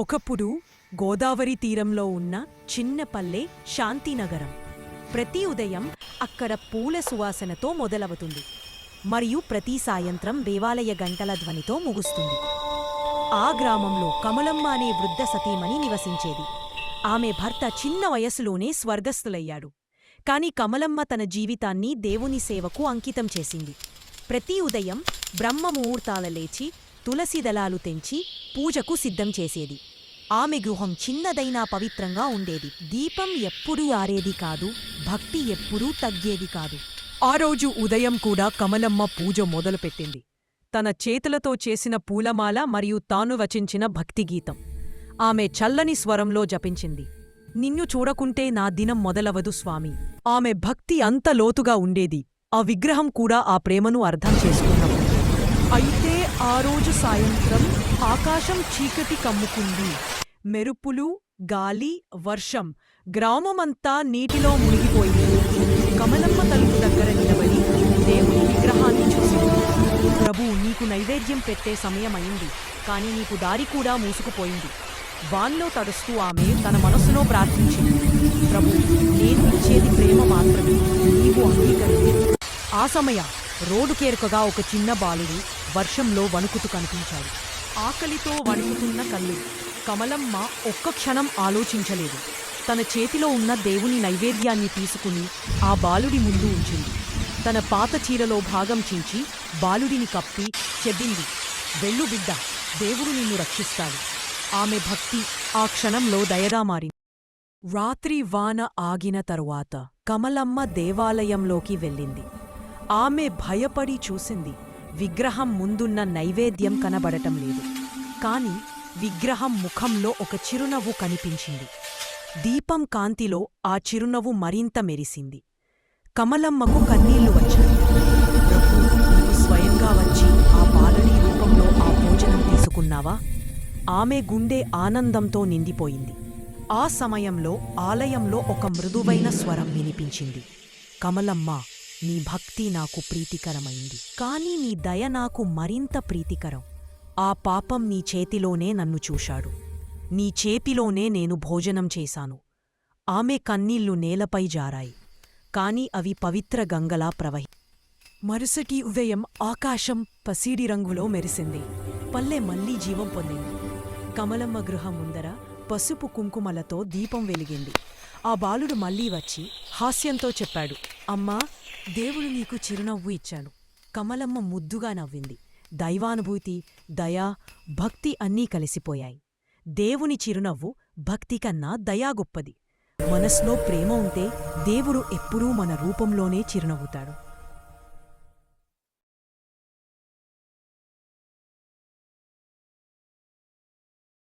ఒకప్పుడు గోదావరి తీరంలో ఉన్న చిన్న పల్లె శాంతినగరం. ప్రతి ఉదయం అక్కడ పూల సువాసనతో మొదలవుతుంది మరియు ప్రతి సాయంత్రం దేవాలయ గంటల ధ్వనితో ముగుస్తుంది. ఆ గ్రామంలో కమలమ్మ అనే వృద్ధ సతీమణి నివసించేది. ఆమె భర్త చిన్న వయసులోనే స్వర్గస్థులయ్యాడు. కాని కమలమ్మ తన జీవితాన్ని దేవుని సేవకు అంకితం చేసింది. ప్రతి ఉదయం బ్రహ్మముహూర్తాల లేచి తులసి దళాలు తెంచి పూజకు సిద్ధం చేసేది. ఆమె గృహం చిన్నదైనా పవిత్రంగా ఉండేది. దీపం ఎప్పుడూ ఆరేది కాదు, భక్తి ఎప్పుడూ తగ్గేది కాదు. ఆ రోజు ఉదయం కూడా కమలమ్మ పూజ మొదలుపెట్టింది. తన చేతులతో చేసిన పూలమాల మరియు తాను వచించిన భక్తిగీతం ఆమె చల్లని స్వరంలో జపించింది. నిన్ను చూడకుంటే నా దినం మొదలవదు స్వామి. ఆమె భక్తి అంత లోతుగా ఉండేది. ఆ విగ్రహం కూడా ఆ ప్రేమను అర్థం చేసుకున్నప్పుడు. అయితే ఆ రోజు సాయంత్రం ఆకాశం చీకటి కమ్ముకుంది. మెరుపులు, గాలి, వర్షం, గ్రామమంతా నీటిలో మునిగిపోయింది. కమలమ్మ తలుపు దగ్గర నిలబడి దేవుని విగ్రహాన్ని చూసింది. ప్రభూ, నీకు నైవేద్యం పెట్టే సమయమైంది, కాని నీకు దారి కూడా మూసుకుపోయింది. వాన్లో తడుస్తూ ఆమె తన మనసులో ప్రార్థించింది, ప్రభూ, నేను ఇచ్చేది ప్రేమ మాత్రమే, నీవు అంగీకరించు. ఆ సమయం రోడ్డుకేరుకగా ఒక చిన్న బాలుడు వర్షంలో వణుకుతూ కనిపించాడు. ఆకలితో వణుకుతున్న కళ్ళు. కమలమ్మ ఒక్క క్షణం ఆలోచించలేదు. తన చేతిలో ఉన్న దేవుని నైవేద్యాన్ని తీసుకుని ఆ బాలుడి ముందు ఉంచింది. తన పాత చీరలో భాగం చించి బాలుడిని కప్పి చెప్పింది, వెళ్ళు బిడ్డ, దేవుడు నిన్ను రక్షిస్తాడు. ఆమె భక్తి ఆ క్షణంలో దయగా మారింది. రాత్రి వాన ఆగిన తరువాత కమలమ్మ దేవాలయంలోకి వెళ్ళింది. ఆమె భయపడి చూసింది. విగ్రహం ముందున్న నైవేద్యం కనబడటం లేదు. కాని విగ్రహం ముఖంలో ఒక చిరునవ్వు కనిపించింది. దీపం కాంతిలో ఆ చిరునవ్వు మరింత మెరిసింది. కమలమ్మకు కన్నీళ్లు వచ్చాయి. ప్రభూ, నీవు స్వయంగా వచ్చి ఆ బాలుడి రూపంలో ఆ భోజనం తీసుకున్నావా? ఆమె గుండె ఆనందంతో నిండిపోయింది. ఆ సమయంలో ఆలయంలో ఒక మృదువైన స్వరం వినిపించింది. కమలమ్మ, నీ భక్తి నాకు ప్రీతికరమైంది, కాని నీ దయ నాకు మరింత ప్రీతికరం. ఆ పాపం నీ చేతిలోనే నన్ను చూశాడు. నీ చేతిలోనే నేను భోజనం చేశాను. ఆమె కన్నీళ్లు నేలపై జారాయి, కాని అవి పవిత్ర గంగలా మరుసటి ఉదయం ఆకాశం పసిడి రంగులో మెరిసింది. పల్లె మళ్లీ జీవం పొందింది. కమలమ్మ గృహం ముందర పసుపు కుంకుమలతో దీపం వెలిగింది. ఆ బాలుడు మళ్లీ వచ్చి హాస్యంతో చెప్పాడు, అమ్మా, దేవుడు నీకు చిరునవ్వు ఇచ్చాడు. కమలమ్మ ముద్దుగా నవ్వింది. దైవానుభూతి, దయా, భక్తి అన్నీ కలిసిపోయాయి. దేవుని చిరునవ్వు భక్తి కన్నా దయా గొప్పది. మనస్లో ప్రేమ ఉంటే దేవుడు ఎప్పుడూ మన రూపంలోనే చిరునవ్వుతాడు.